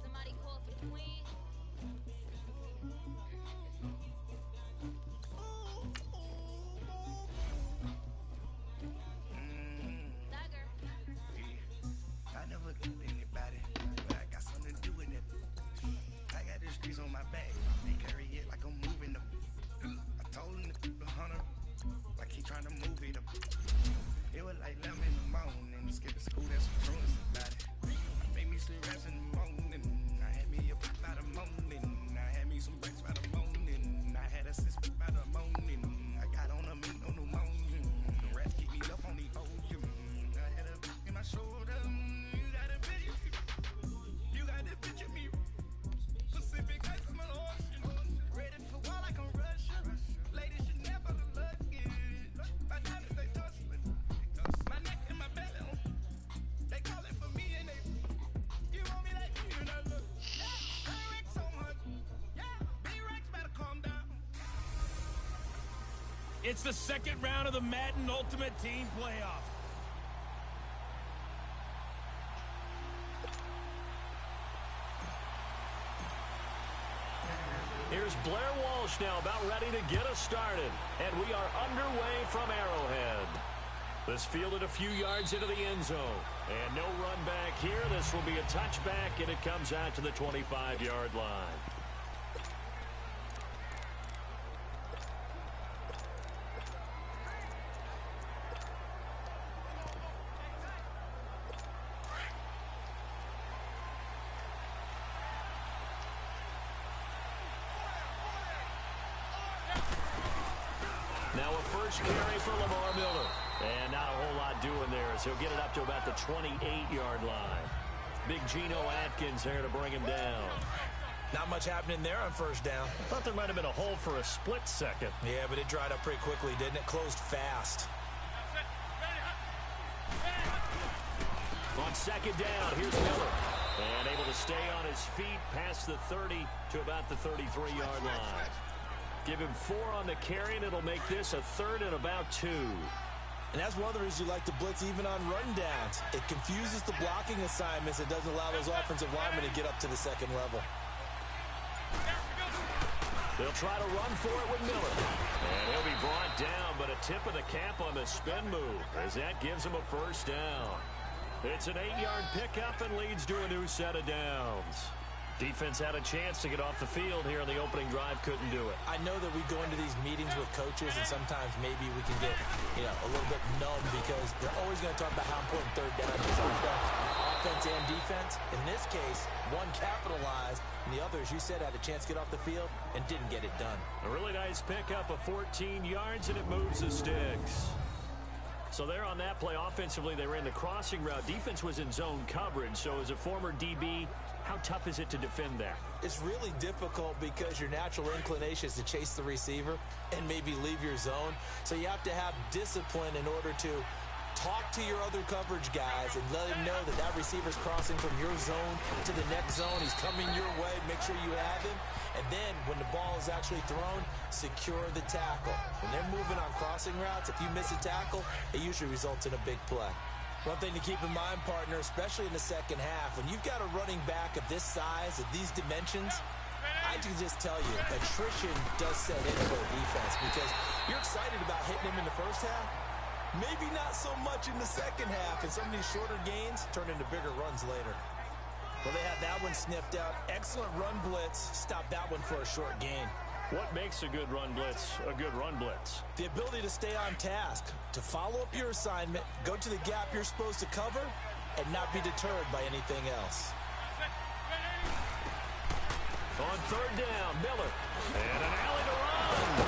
Somebody call for the queen. I never killed anybody, but I got something to do with it. I got the streets on my back, they carry it like I'm moving them. I told him to the hunter, like he trying to move it up. It was like 11 in the morning, skip to school, that's some truancy about it. I made me some raps in the morning, I had me a pop by the morning, I had me some breaks by the morning, I had a six by the morning, I got on a meat on the morning, the rats keep me up on the podium, I had a in my shoulder, you got a bitch of me, Pacific ice on my ocean, ready for war like I'm Russian, ladies should never look it, my diamonds they tussling, my neck and my belly, they calling for me and they, you want me like you and I look, B-Rex so much, yeah, B-Rex better calm down. It's the second round of the Madden Ultimate Team Playoff. Here's Blair Walsh now about ready to get us started. And we are underway from Arrowhead. This fielded a few yards into the end zone. And no run back here. This will be a touchback, and it comes out to the 25-yard line. Now a first carry for Lamar Miller. And not a whole lot doing there as he'll get it up to about the 28-yard line. Big Geno Atkins there to bring him down. Not much happening there on first down. I thought there might have been a hole for a split second. Yeah, but it dried up pretty quickly, didn't it? Closed fast. On second down, here's Miller. And able to stay on his feet past the 30 to about the 33-yard line. Give him 4 on the carry, and it'll make this a third and about 2. And that's one of the reasons you like to blitz even on run downs. It confuses the blocking assignments. It doesn't allow those offensive linemen to get up to the second level. They'll try to run for it with Miller. And he'll be brought down, but a tip of the cap on the spin move as that gives him a first down. It's an 8-yard pickup and leads to a new set of downs. Defense had a chance to get off the field here in the opening drive, couldn't do it. I know that we go into these meetings with coaches, and sometimes maybe we can get, a little bit numb because they're always going to talk about how important third down is on offense and defense. In this case, one capitalized, and the other, as you said, had a chance to get off the field and didn't get it done. A really nice pickup of 14 yards, and it moves the sticks. So there on that play, offensively, they ran the crossing route. Defense was in zone coverage, so as a former DB, how tough is it to defend that? It's really difficult because your natural inclination is to chase the receiver and maybe leave your zone. So you have to have discipline in order to talk to your other coverage guys and let them know that that receiver's crossing from your zone to the next zone. He's coming your way. Make sure you have him. And then when the ball is actually thrown, secure the tackle. When they're moving on crossing routes, if you miss a tackle, it usually results in a big play. One thing to keep in mind, partner, especially in the second half, when you've got a running back of this size, of these dimensions, I can just tell you, attrition does set in for a defense because you're excited about hitting him in the first half. Maybe not so much in the second half, and some of these shorter gains turn into bigger runs later. Well, they had that one sniffed out. Excellent run blitz. Stop that one for a short gain. What makes a good run blitz a good run blitz? The ability to stay on task, to follow up your assignment, go to the gap you're supposed to cover, and not be deterred by anything else. On third down, Miller. And an alley to run.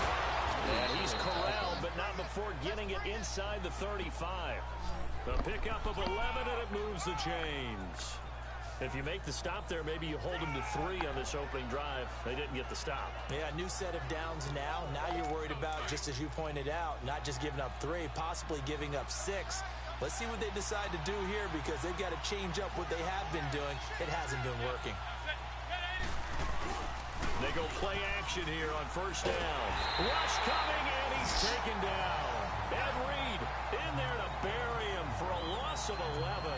And he's corralled, but not before getting it inside the 35. A pickup of 11, and it moves the chains. If you make the stop there, maybe you hold them to 3 on this opening drive. They didn't get the stop. Yeah, new set of downs now. Now you're worried about, just as you pointed out, not just giving up 3, possibly giving up 6. Let's see what they decide to do here because they've got to change up what they have been doing. It hasn't been working. They go play action here on first down. Rush coming, and he's taken down. Ed Reed in there to bury him for a loss of 11.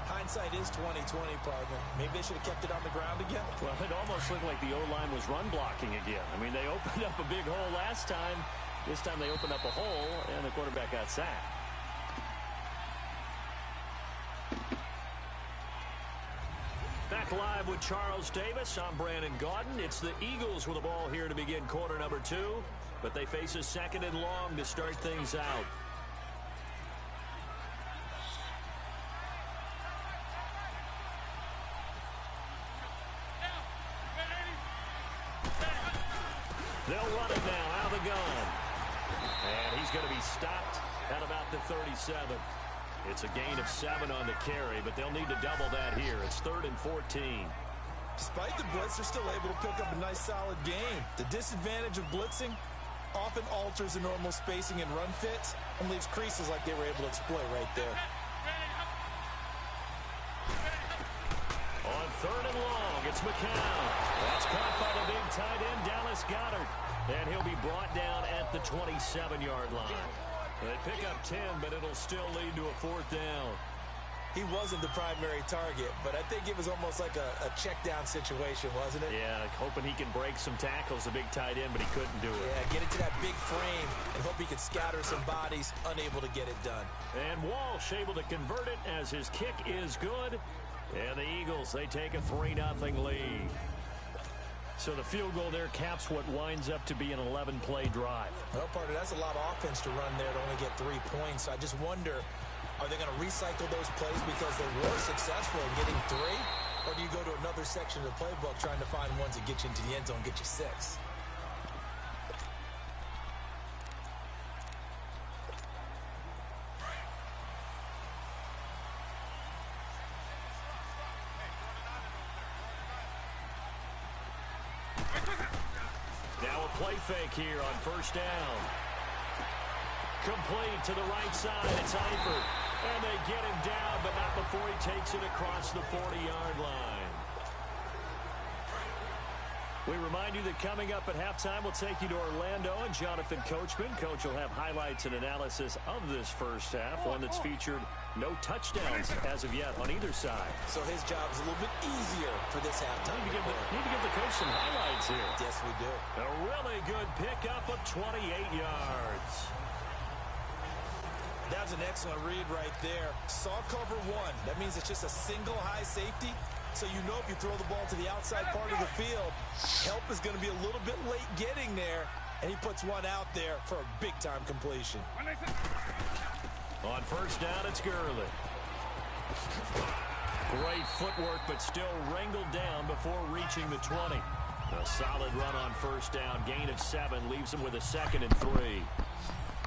Hindsight is 20/20, partner. Maybe they should have kept it on the ground again. Well, it almost looked like the O-line was run blocking again. I mean, they opened up a big hole last time. This time they opened up a hole, and the quarterback got sacked. Back live with Charles Davis. I'm Brandon Gaudin. It's the Eagles with the ball here to begin quarter number 2, but they face a 2nd and long to start things out. They'll run it now out of the gun. And he's going to be stopped at about the 37. It's a gain of 7 on the carry, but they'll need to double that here. It's 3rd and 14. Despite the blitz, they're still able to pick up a nice solid gain. The disadvantage of blitzing often alters the normal spacing and run fits and leaves creases like they were able to exploit right there. On 3rd and long, it's McCown. That's caught by the big tight end, Dallas Goedert. And he'll be brought down at the 27-yard line. They pick up 10, but it'll still lead to a 4th down. He wasn't the primary target, but I think it was almost like a check down situation, wasn't it? Yeah, hoping he can break some tackles, a big tight end, but he couldn't do it. Yeah, get into that big frame and hope he can scatter some bodies, unable to get it done. And Walsh able to convert it as his kick is good. And the Eagles, they take a 3-0 lead. So the field goal there caps what winds up to be an 11-play drive. Well, partner, that's a lot of offense to run there to only get 3 points. I just wonder, are they going to recycle those plays because they were successful in getting 3? Or do you go to another section of the playbook trying to find ones that get you into the end zone, get you 6? Now a play fake here on 1st down. Complete to the right side. It's Eifert. And they get him down, but not before he takes it across the 40-yard line. We remind you that coming up at halftime, we'll take you to Orlando and Jonathan Coachman. Coach will have highlights and analysis of this first half, one that's featured no touchdowns as of yet on either side. So his job is a little bit easier for this halftime. Need to give the coach some highlights here. Yes, we do. A really good pickup of 28 yards. That's an excellent read right there. Saw cover 1. That means it's just a single high safety. So you know if you throw the ball to the outside part of the field, help is going to be a little bit late getting there. And he puts one out there for a big-time completion. On 1st down, it's Gurley. Great footwork, but still wrangled down before reaching the 20. A solid run on 1st down. Gain of 7 leaves him with a 2nd and 3.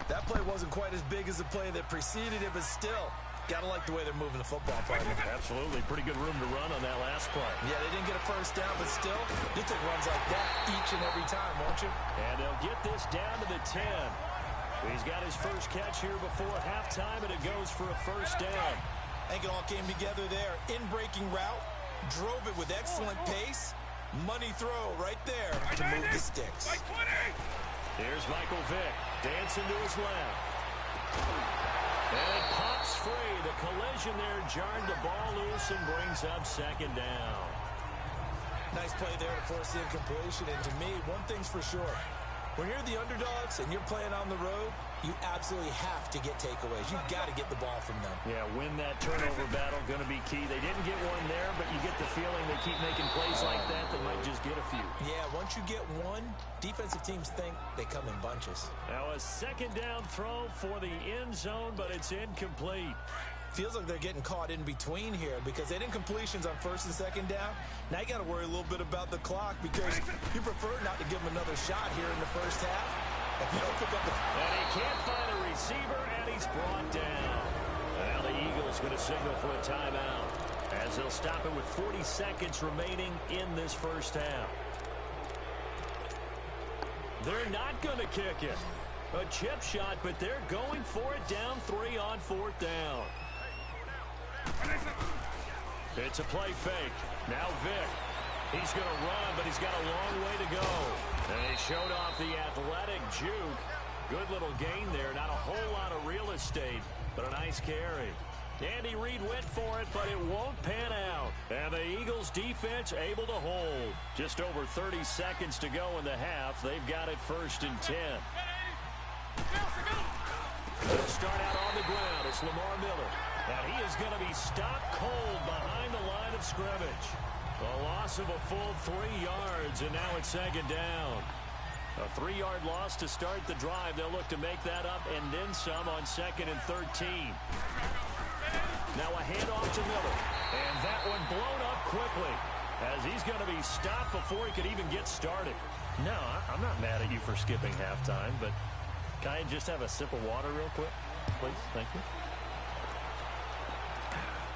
That play wasn't quite as big as the play that preceded it, but still, gotta like the way they're moving the football, partner. Absolutely. Pretty good room to run on that last play. Yeah, they didn't get a 1st down, but still, you take runs like that each and every time, won't you? And they'll get this down to the 10. He's got his first catch here before halftime, and it goes for a 1st down. I think it all came together there. In-breaking route, drove it with excellent pace. Money throw right there to move the sticks. Here's Michael Vick, dancing to his left. And it pops free. The collision there jarred the ball loose and brings up 2nd down. Nice play there to force the incompletion. And to me, one thing's for sure. When you're the underdogs and you're playing on the road, you absolutely have to get takeaways. You've got to get the ball from them. Yeah, win that turnover battle, going to be key. They didn't get one there, but you get the feeling they keep making plays like that, they might just get a few. Yeah, once you get one, defensive teams think they come in bunches. Now a 2nd down throw for the end zone, but it's incomplete. Feels like they're getting caught in between here because they didn't completions on 1st and 2nd down. Now you got to worry a little bit about the clock because you prefer not to give them another shot here in the 1st half. If you don't pick up the... And he can't find a receiver, and he's brought down. Now the Eagles going to signal for a timeout as they'll stop it with 40 seconds remaining in this 1st half. They're not going to kick it. A chip shot, but they're going for it down 3 on 4th down. It's a play fake. Now Vick. He's going to run, but he's got a long way to go. And he showed off the athletic juke. Good little gain there. Not a whole lot of real estate, but a nice carry. Andy Reid went for it, but it won't pan out. And the Eagles defense able to hold. Just over 30 seconds to go in the half. They've got it 1st and 10. They'll start out on the ground. It's Lamar Miller. And he is going to be stopped cold behind the line of scrimmage. A loss of a full 3 yards, and now it's 2nd down. A 3-yard loss to start the drive. They'll look to make that up and then some on 2nd and 13. Now a handoff to Miller. And that one blown up quickly as he's going to be stopped before he could even get started. No, I'm not mad at you for skipping halftime, but can I just have a sip of water real quick, please? Thank you.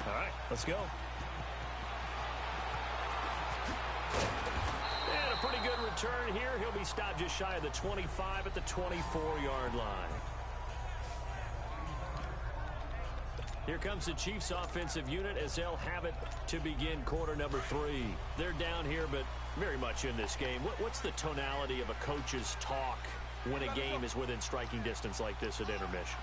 All right, let's go. And a pretty good return here. He'll be stopped just shy of the 25 at the 24-yard line. Here comes the Chiefs offensive unit as they'll have it to begin quarter number 3. They're down here, but very much in this game. What's the tonality of a coach's talk when a game is within striking distance like this at intermission?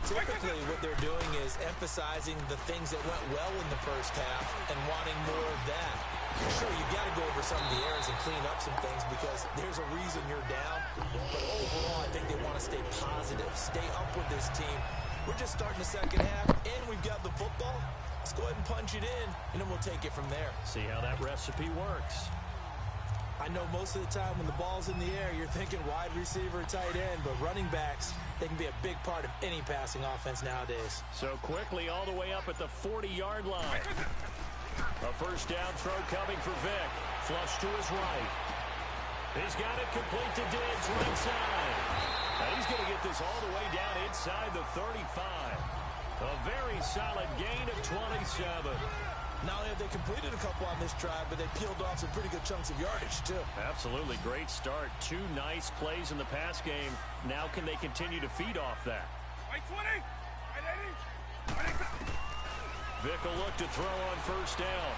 Typically, what they're doing is emphasizing the things that went well in the first half and wanting more of that. Sure, you've got to go over some of the errors and clean up some things because there's a reason you're down. But overall, I think they want to stay positive, stay up with this team. We're just starting the second half, and we've got the football. Let's go ahead and punch it in, and then we'll take it from there. See how that recipe works. I know most of the time when the ball's in the air, you're thinking wide receiver, tight end, but running backs, they can be a big part of any passing offense nowadays. So quickly all the way up at the 40-yard line. A first down throw coming for Vick. Flush to his right. He's got it complete to Diggs right side. Now he's going to get this all the way down inside the 35. A very solid gain of 27. Not only have they completed a couple on this drive, but they peeled off some pretty good chunks of yardage, too. Absolutely. Great start. 2 nice plays in the pass game. Now can they continue to feed off that? Vick will look to throw on first down.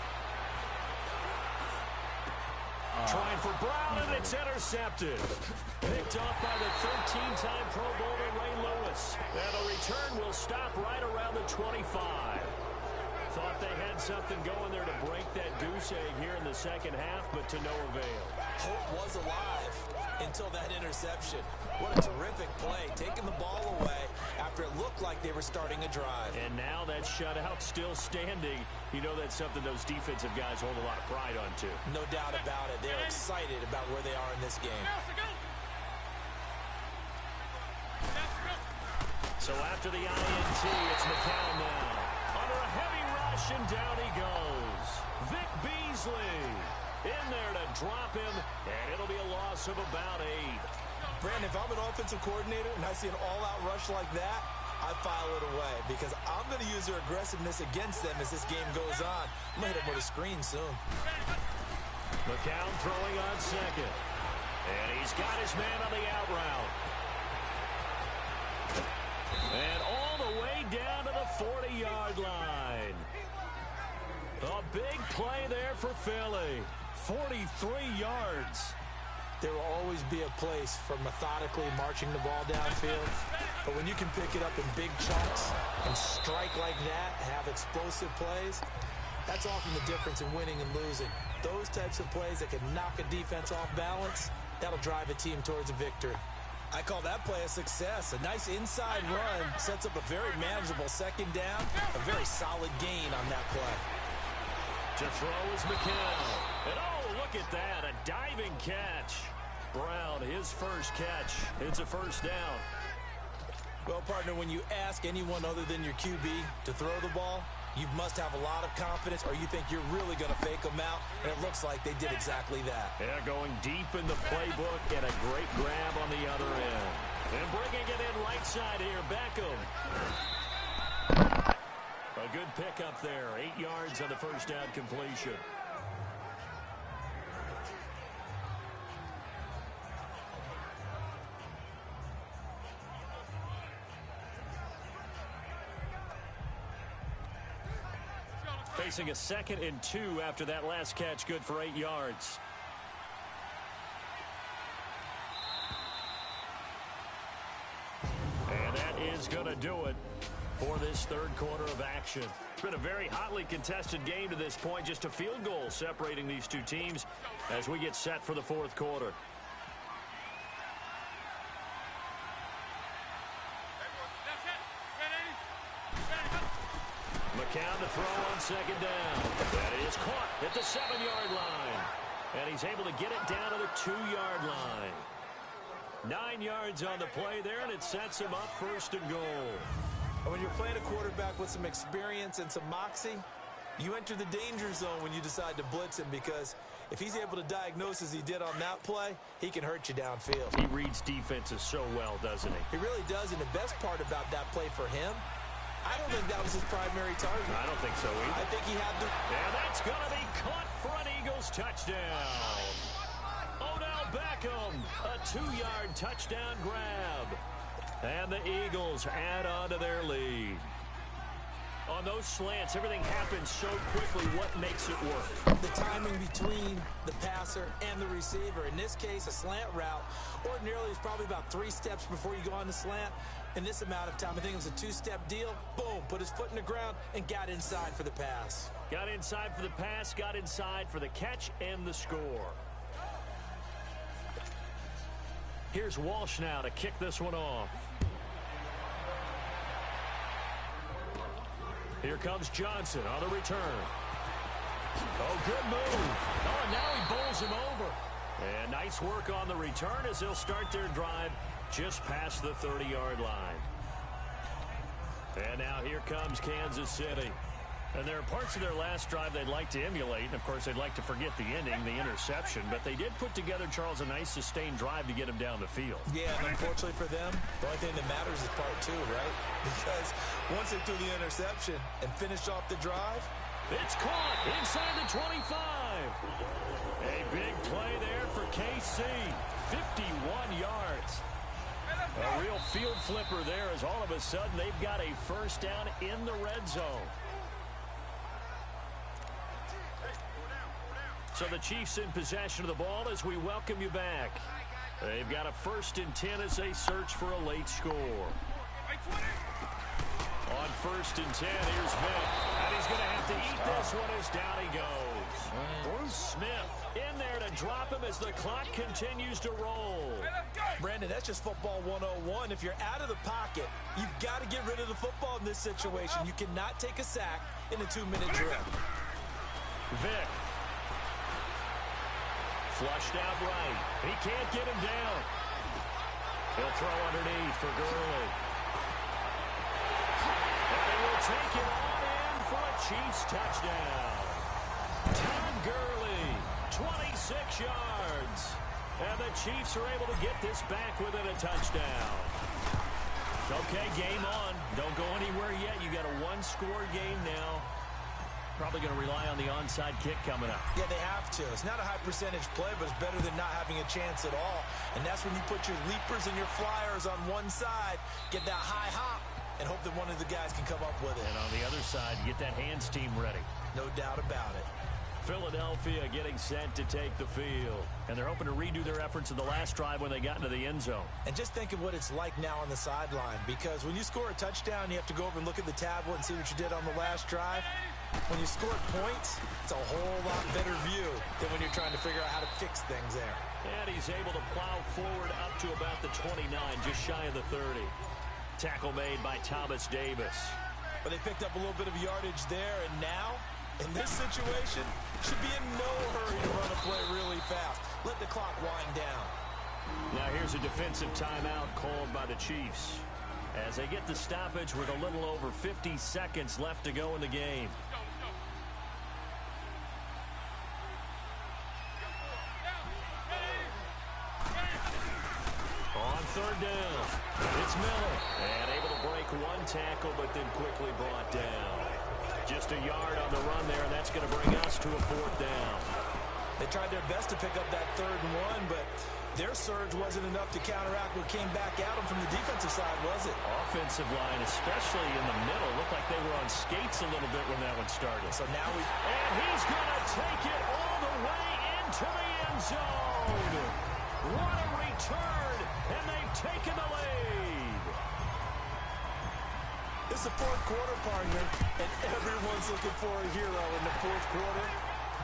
Trying for Brown, and it's intercepted. Picked off by the 13-time Pro Bowler Ray Lewis. And the return will stop right around the 25. Thought they had something going there to break that goose egg here in the second half, but to no avail. Hope was alive until that interception. What a terrific play, taking the ball away after it looked like they were starting a drive. And now that shutout still standing. You know that's something those defensive guys hold a lot of pride on, too. No doubt about it. They're excited about where they are in this game. So after the INT, it's McCown now. Under a heavy rush, and down he goes. Vic Beasley in there to drop him, and it'll be a loss of about 8. Brandon, if I'm an offensive coordinator and I see an all-out rush like that, I file it away because I'm going to use their aggressiveness against them as this game goes on. I'm going to hit them with a screen soon. McCown throwing on second. And he's got his man on the out route. And all the way down to the 40-yard line. A big play there for Philly. 43 yards. There will always be a place for methodically marching the ball downfield. But when you can pick it up in big chunks and strike like that, have explosive plays, that's often the difference in winning and losing. Those types of plays that can knock a defense off balance, that'll drive a team towards a victory. I call that play a success. A nice inside run sets up a very manageable second down, a very solid gain on that play. To throw is McCown. And oh, look at that, a diving catch. Brown, his first catch. It's a first down. Well, partner, when you ask anyone other than your QB to throw the ball, you must have a lot of confidence or you think you're really going to fake them out, and it looks like they did exactly that. Yeah, going deep in the playbook and a great grab on the other end. And bringing it in right side here, Beckham. A good pickup there, 8 yards on the first down completion. Facing a 2nd and 2 after that last catch, good for 8 yards. And that is going to do it. for this third quarter of action. It's been a very hotly contested game to this point. Just a field goal separating these two teams as we get set for the fourth quarter. McCown to throw on second down. That is caught at the 7-yard line. And he's able to get it down to the 2-yard line. 9 yards on the play there, and it sets him up first and goal. When you're playing a quarterback with some experience and some moxie, you enter the danger zone when you decide to blitz him, because if he's able to diagnose as he did on that play, he can hurt you downfield. He reads defenses so well, doesn't he? He really does, and the best part about that play for him, I don't think that was his primary target. I don't think so either. I think he had the... And that's going to be caught for an Eagles touchdown. Odell Beckham, a 2-yard touchdown grab. And the Eagles add on to their lead. On those slants, everything happens so quickly. What makes it work? The timing between the passer and the receiver. In this case, a slant route ordinarily is probably about 3 steps before you go on the slant. In this amount of time, I think it was a 2-step deal. Boom, put his foot in the ground and got inside for the pass. Got inside for the pass, got inside for the catch and the score. Here's Walsh now to kick this one off. Here comes Johnson on the return. Oh, good move. Oh, and now he bowls him over. And nice work on the return as they'll start their drive just past the 30-yard line. And now here comes Kansas City. And there are parts of their last drive they'd like to emulate. And, of course, they'd like to forget the ending, the interception. But they did put together, Charles, a nice sustained drive to get him down the field. Yeah, and unfortunately for them, the only thing that matters is part 2, right? Because once they threw the interception and finished off the drive, it's caught inside the 25. A big play there for KC. 51 yards. A real field flipper there as all of a sudden they've got a first down in the red zone. So the Chiefs in possession of the ball as we welcome you back. They've got a 1st and 10 as they search for a late score. On 1st and 10, here's Vick. And he's going to have to eat this one as down he goes. Bruce Smith in there to drop him as the clock continues to roll. Brandon, that's just football 101. If you're out of the pocket, you've got to get rid of the football in this situation. You cannot take a sack in a 2-minute drill. Vick. Flushed out right. He can't get him down. He'll throw underneath for Gurley. And he will take it on in for a Chiefs touchdown. Todd Gurley, 26 yards. And the Chiefs are able to get this back within a touchdown. Okay, game on. Don't go anywhere yet. You got a 1-score game now. Probably going to rely on the onside kick coming up. Yeah, they have to. It's not a high percentage play, but it's better than not having a chance at all. And that's when you put your leapers and your flyers on one side, get that high hop, and hope that one of the guys can come up with it. And on the other side, get that hands team ready. No doubt about it. Philadelphia getting set to take the field. And they're hoping to redo their efforts in the last drive when they got into the end zone. And just think of what it's like now on the sideline, because when you score a touchdown, you have to go over and look at the tablet and see what you did on the last drive. When you score points, it's a whole lot better view than when you're trying to figure out how to fix things there. And he's able to plow forward up to about the 29, just shy of the 30. Tackle made by Thomas Davis. But they picked up a little bit of yardage there, and now, in this situation, should be in no hurry to run a play really fast. Let the clock wind down. Now here's a defensive timeout called by the Chiefs as they get the stoppage with a little over 50 seconds left to go in the game. On 3rd down, it's Miller. And able to break one tackle, but then quickly brought down. Just a yard on the run there, and that's going to bring us to a 4th down. They tried their best to pick up that 3rd and 1, but their surge wasn't enough to counteract what came back at them from the defensive side, was it? Offensive line, especially in the middle, looked like they were on skates a little bit when that one started. So now And he's going to take it all the way into the end zone. What a return, and they've taken the lead. It's the fourth quarter, partner, and everyone's looking for a hero in the fourth quarter.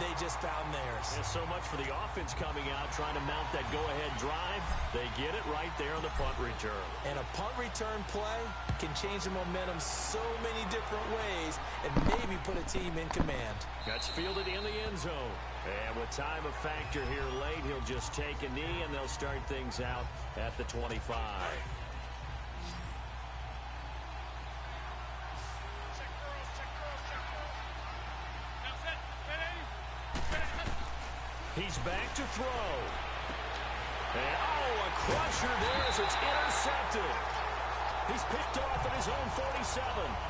They just found theirs. There's so much for the offense coming out, trying to mount that go-ahead drive. They get it right there on the punt return. And a punt return play can change the momentum so many different ways and maybe put a team in command. That's fielded in the end zone. And with time a factor here late, he'll just take a knee, and they'll start things out at the 25. He's back to throw. And, a crusher there as it's intercepted. He's picked off at his own 47.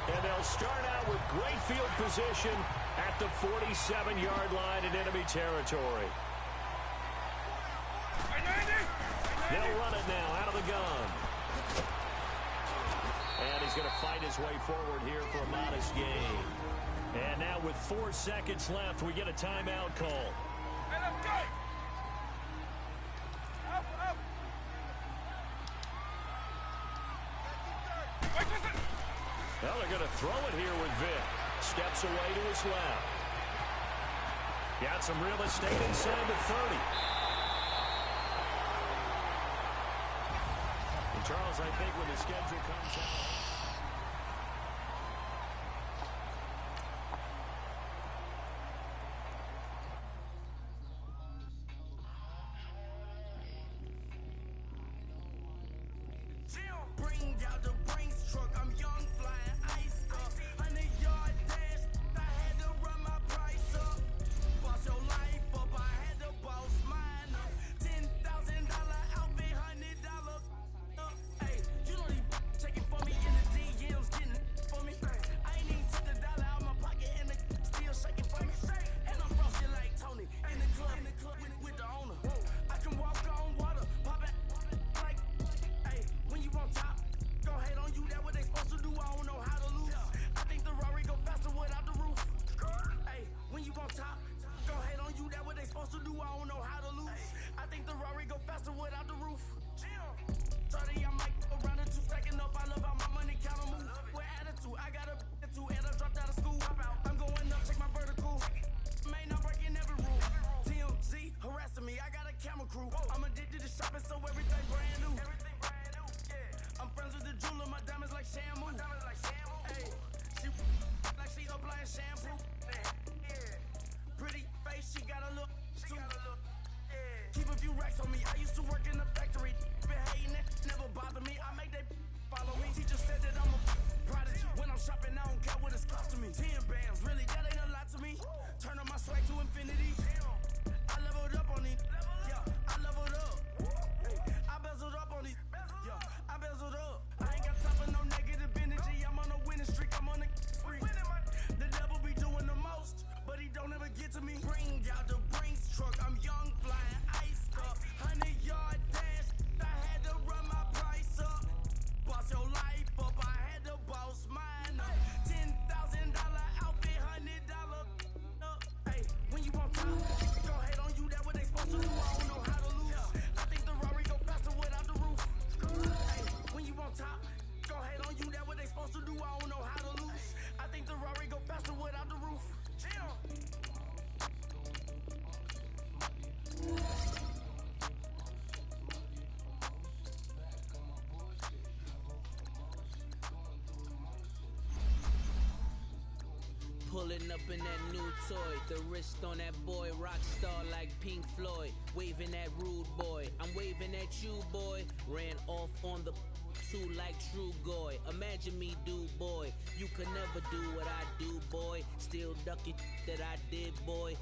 And they'll start out with great field position at the 47-yard line in enemy territory. They'll run it now out of the gun. And he's going to fight his way forward here for a modest gain. And now with 4 seconds left, we get a timeout call. Well, they're going to throw it here with Vic. Steps away to his left. Got some real estate inside the 30. And Charles, I think when the schedule comes out. Bring out the Brinks truck, I'm young, flying ice up. 100-yard dash, I had to run my price up. Boss your life up, I had to boss mine up. $10,000 outfit, $100 up. Hey, you know these checking for me in the DMs, getting for me. I ain't even took the dollar out my pocket and the still shaking for me. And I'm frosted like Tony in the club with the owner. I can walk on water, pop it like, hey, when you on top. Go hate on you, that what they supposed to do, I don't know how to lose. I think the Rari go faster without the roof. Hey, when you on top, go hate on you, that what they supposed to do, I don't know how to lose. I think the Rari go faster without the roof. 30, I'm like around the two, stacking up, I love how my money counter move. With attitude, I got a attitude, and I dropped out of school. I'm going up, check my vertical. Man, I'm breaking every rule. TMZ harassing me, I got a camera crew. I'm addicted to shopping, so everything brand new. I'm friends with the jeweler, my diamonds like shampoo. Hey, she like she applying shampoo. Pretty face, she got a look. Keep a few racks on me. I used to work in the factory. Been hating it, never bother me. I make they follow me. Teacher said that I'm a prodigy. When I'm shopping, I don't care what it's costing me. 10 bands, really, that ain't a lot to me. Turn up my swag to infinity. I leveled up on these. Yeah, I leveled up. I bezeled up on these. Yeah, I bezeled up. I ain't got time for no negative energy. I'm on a winning streak. I'm on a spree. The devil be doing the most, but he don't ever get to me. Bring out the Brinks truck. I'm young, flying ice up. 100-yard dash. I had to run my price up. Boss your life up. I had to boss mine up. $10,000 outfit, $100 up. Hey, when you on top, go hate on you. That what they supposed to do. I don't know how to lose. I think the Rari go faster without the roof. Hey, when you on top, go hate on you. That what they supposed to do. I don't know how to lose. I think the Rari go faster without the roof. Pulling up in that new toy, the wrist on that boy, rock star like Pink Floyd, waving at rude boy, I'm waving at you boy, ran off on the two like True Goy, imagine me do boy, you could never do what I do boy, still ducking that I did boy,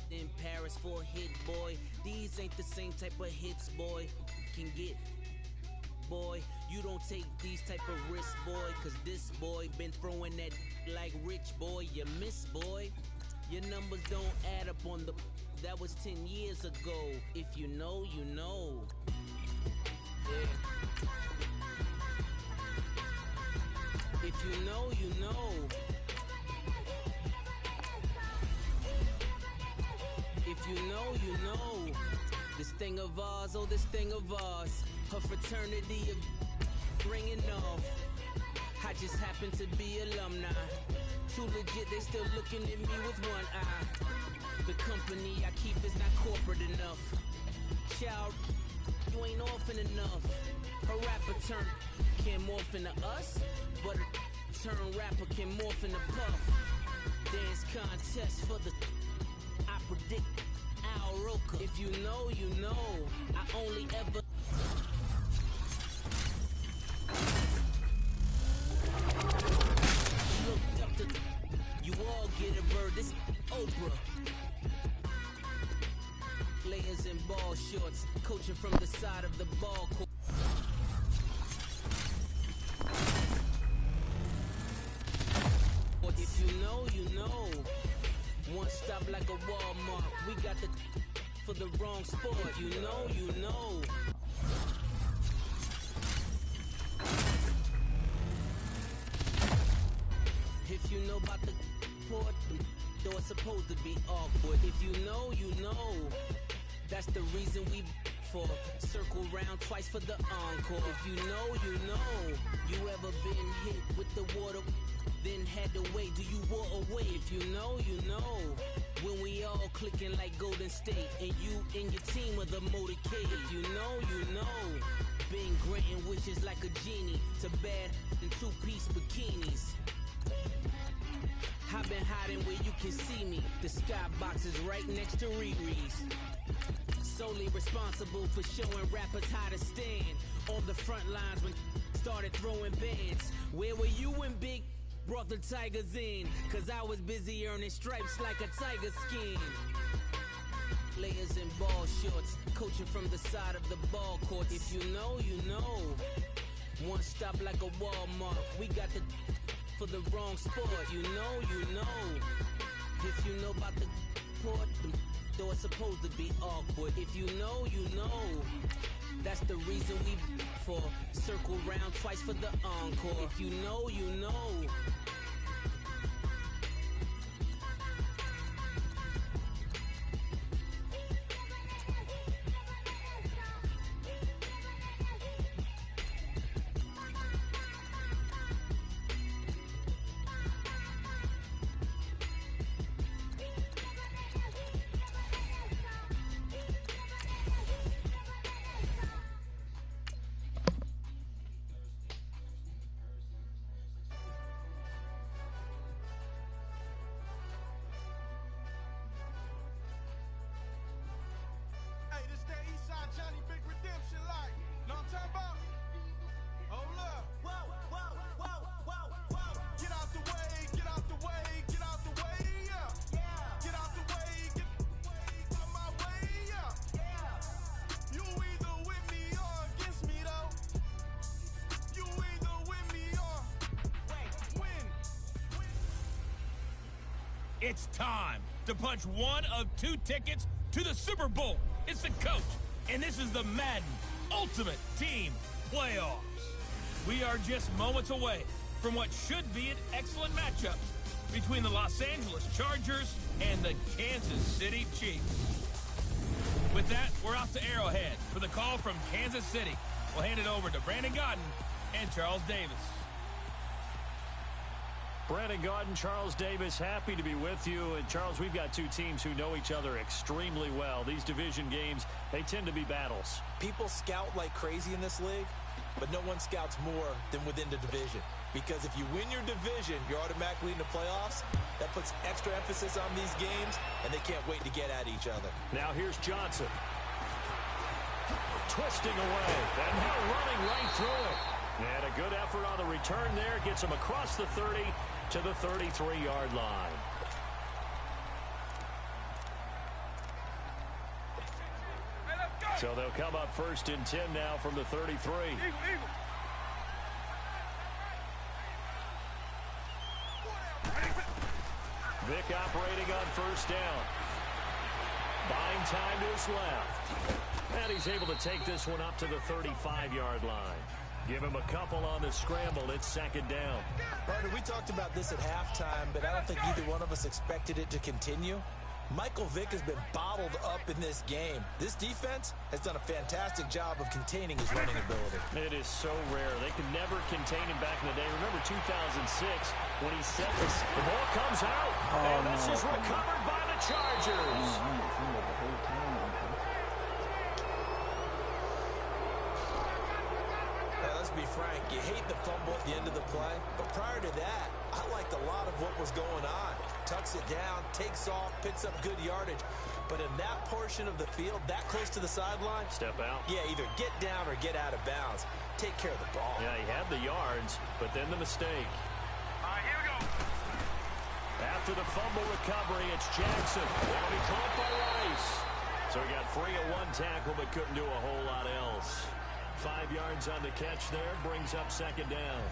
in Paris for a hit boy, these ain't the same type of hits boy, can get boy, you don't take these type of risks boy, cause this boy been throwing that like rich boy, you miss boy, your numbers don't add up on the, that was 10 years ago, if you know, you know, yeah. If you know, you know. If you know, you know. This thing of ours, oh, this thing of ours. A fraternity of ringing off. I just happen to be alumni. Too legit, they still looking at me with one eye. The company I keep is not corporate enough. Child, you ain't orphan enough. A rapper turn can't morph into us, but a turn rapper can morph into Puff. Dance contest for the I predict Al Roker. If you know, you know. I only ever looked up to you all get a bird. This Oprah. Layers in ball shorts, coaching from the side of the ball court. If you know, you know. One stop like a Walmart. We got the for the wrong sport. You know, you know. If you know about the port, though it's supposed to be awkward. If you know, you know. That's the reason we for circle round twice for the encore. If you know, you know. You ever been hit with the water, then had to wait? Do you walk away? If you know, you know. When we all clicking like Golden State, and you and your team are the motorcade. If you know, you know. Been granting wishes like a genie to bad in two-piece bikinis. I've been hiding where you can see me. The skybox is right next to Riri's. Solely responsible for showing rappers how to stand on the front lines when started throwing bands. Where were you when Big brought the Tigers in? Cause I was busy earning stripes like a tiger skin. Layers in ball shorts, coaching from the side of the ball court. If you know, you know. One stop like a Walmart. We got the for the wrong sport. You know, you know. If you know about the port, though it's supposed to be awkward. If you know, you know. That's the reason we for circle round twice for the encore. If you know, you know. It's time to punch one of two tickets to the Super Bowl. It's the coach, and this is the Madden Ultimate Team Playoffs. We are just moments away from what should be an excellent matchup between the Los Angeles Chargers and the Kansas City Chiefs. With that, we're off to Arrowhead for the call from Kansas City. We'll hand it over to Brandon Gaudin and Charles Davis. Brandon Gaudin, Charles Davis, happy to be with you. And Charles, we've got two teams who know each other extremely well. These division games, they tend to be battles. People scout like crazy in this league, but no one scouts more than within the division. Because if you win your division, you're automatically in the playoffs. That puts extra emphasis on these games, and they can't wait to get at each other. Now here's Johnson. Twisting away, and now running right through it. And a good effort on the return there. Gets him across the 30 to the 33-yard line. So they'll come up first and 10 now from the 33. Vic operating on first down. Buying time to his left. And he's able to take this one up to the 35-yard line. Give him a couple on the scramble. It's second down. Partner, we talked about this at halftime, but I don't think either one of us expected it to continue. Michael Vick has been bottled up in this game. This defense has done a fantastic job of containing his running ability. It is so rare. They could never contain him back in the day. Remember 2006 when he set this. The ball comes out, and this is recovered by the Chargers. Now, let's be frank. You hate the fumble at the end of the play, but prior to that, I liked a lot of what was going on. Tucks it down, takes off, picks up good yardage. But in that portion of the field, that close to the sideline, step out. Yeah, either get down or get out of bounds. Take care of the ball. Yeah, he had the yards, but then the mistake. All right, here we go. After the fumble recovery, it's Jackson. That'll be caught by Rice. So he got free of one tackle, but couldn't do a whole lot else. 5 yards on the catch there, brings up second down.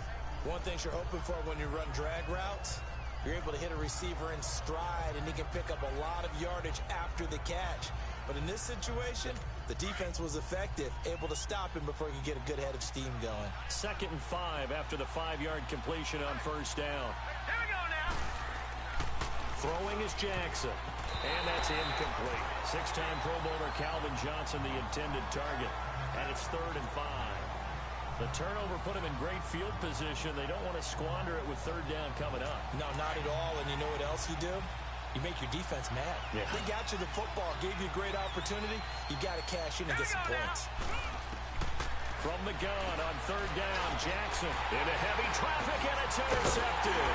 One thing you're hoping for when you run drag routes, you're able to hit a receiver in stride, and he can pick up a lot of yardage after the catch. But in this situation, the defense was effective, able to stop him before he could get a good head of steam going. 2nd and 5 after the 5-yard completion on first down. Here we go now. Throwing is Jackson, and that's incomplete. 6-time Pro Bowler Calvin Johnson, the intended target, and it's 3rd and 5. The turnover put him in great field position. They don't want to squander it with 3rd down coming up. No, not at all. And you know what else you do? You make your defense mad. Yeah. They got you the football, gave you a great opportunity. You got to cash in and get some points. From the gun on 3rd down, Jackson into heavy traffic, and it's intercepted.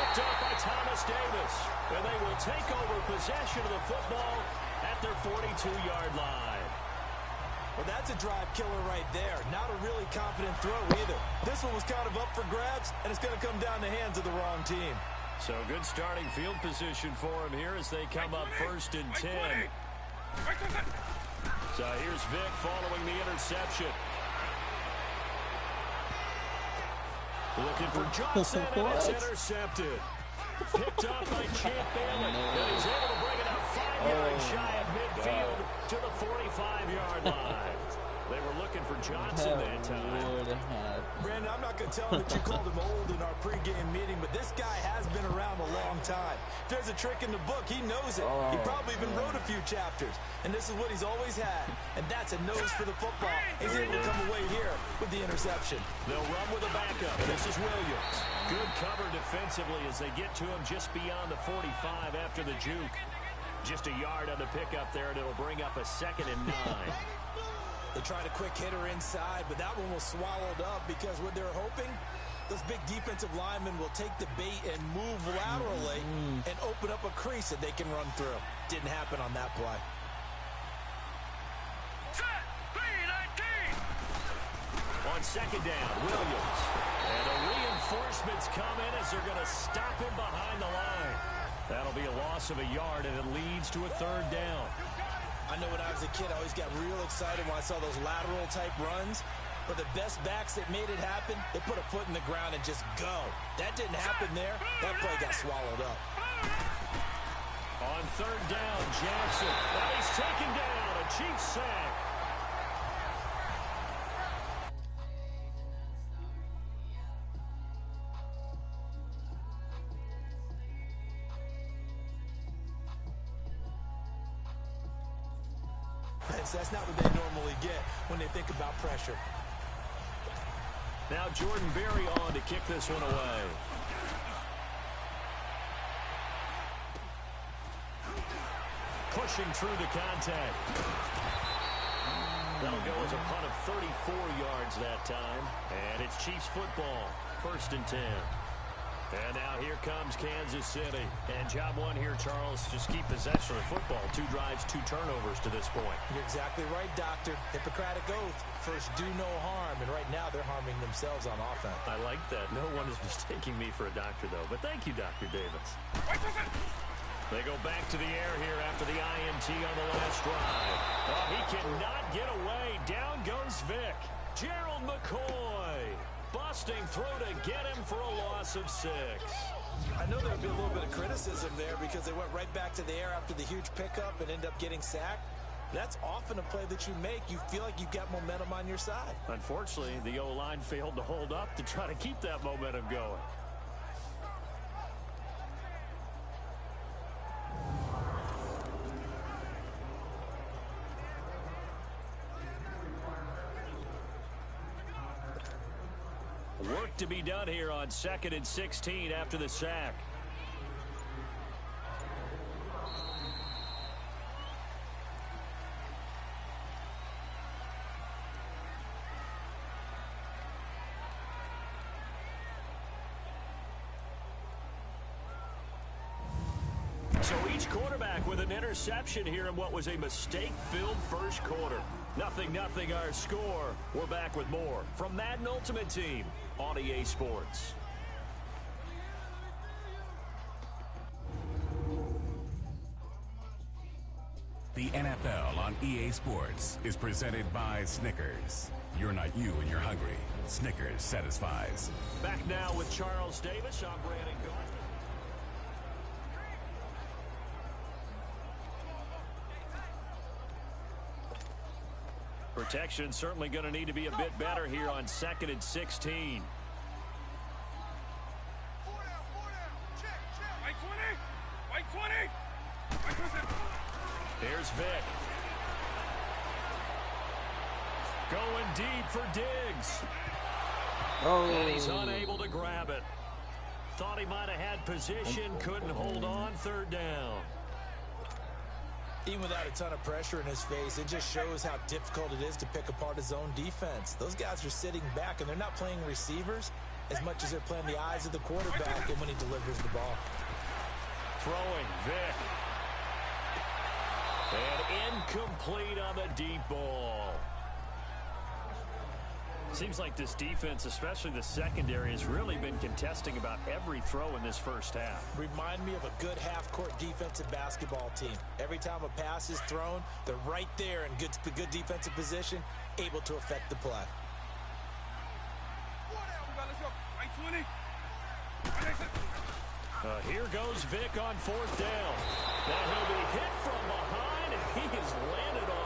Picked up by Thomas Davis. And they will take over possession of the football at their 42-yard line. Well, that's a drive killer right there. Not a really confident throw either. This one was kind of up for grabs, and it's going to come down the hands of the wrong team. So good starting field position for him here as they come up 1st and 10. So here's Vick following the interception. Looking for Johnson, and it's intercepted. Picked up by Champ Bailey, and he's able to bring it out 5 yards shy of midfield to the 45-yard line. They were looking for Johnson that time. Brandon, I'm not going to tell him that you called him old in our pregame meeting, but this guy has been around a long time. If there's a trick in the book, he knows it. He probably even wrote a few chapters, and this is what he's always had, and that's a nose for the football. He's able to come away here with the interception. They'll run with a backup. This is Williams. Good cover defensively as they get to him just beyond the 45 after the juke. Just a yard on the pickup there, and it'll bring up a 2nd and 9. They tried a quick hitter inside, but that one was swallowed up because what they're hoping, those big defensive linemen will take the bait and move laterally and open up a crease that they can run through. Didn't happen on that play. Set, B-19. On 2nd down, Williams. And the reinforcements come in as they're going to stop him behind the line. That'll be a loss of a yard, and it leads to a 3rd down. I know when I was a kid, I always got real excited when I saw those lateral-type runs. But the best backs that made it happen, they put a foot in the ground and just go. That didn't happen there. That play got swallowed up. On 3rd down, Jackson. And he's taken down. A Chiefs sack. That's not what they normally get when they think about pressure. Now Jordan Berry on to kick this one away. Pushing through the contact. That'll go as a punt of 34 yards that time. And it's Chiefs football. 1st and 10. And now here comes Kansas City. And job one here, Charles, just keep possession of the football. 2 drives, 2 turnovers to this point. You're exactly right, Doctor. Hippocratic oath. First, do no harm. And right now, they're harming themselves on offense. I like that. No one is mistaking me for a doctor, though. But thank you, Dr. Davis. They go back to the air here after the INT on the last drive. Oh, he cannot get away. Down goes Vick. Gerald McCoy. Busting through to get him for a loss of 6. I know there'll be a little bit of criticism there because they went right back to the air after the huge pickup and end up getting sacked. That's often a play that you make. You feel like you've got momentum on your side. Unfortunately, the O-line failed to hold up to try to keep that momentum going. Work to be done here on 2nd and 16 after the sack. So each quarterback with an interception here in what was a mistake-filled first quarter. 0-0 our score. We're back with more from Madden Ultimate Team on EA Sports. The NFL on EA Sports is presented by Snickers. You're not you and you're hungry. Snickers satisfies. Back now with Charles Davis. I'm Brandon Gardner. Protection certainly going to need to be a bit better here on 2nd and 16. Here's Vic. Going deep for Diggs. And he's unable to grab it. Thought he might have had position, couldn't hold on. 3rd down. Even without a ton of pressure in his face, it just shows how difficult it is to pick apart his own defense. Those guys are sitting back, and they're not playing receivers as much as they're playing the eyes of the quarterback and when he delivers the ball. Throwing, Vic. And incomplete on the deep ball. Seems like this defense, especially the secondary, has really been contesting about every throw in this first half. Remind me of a good half-court defensive basketball team. Every time a pass is thrown, they're right there in good defensive position, able to affect the play. Here goes Vic on 4th down. Now he'll be hit from behind, and he has landed on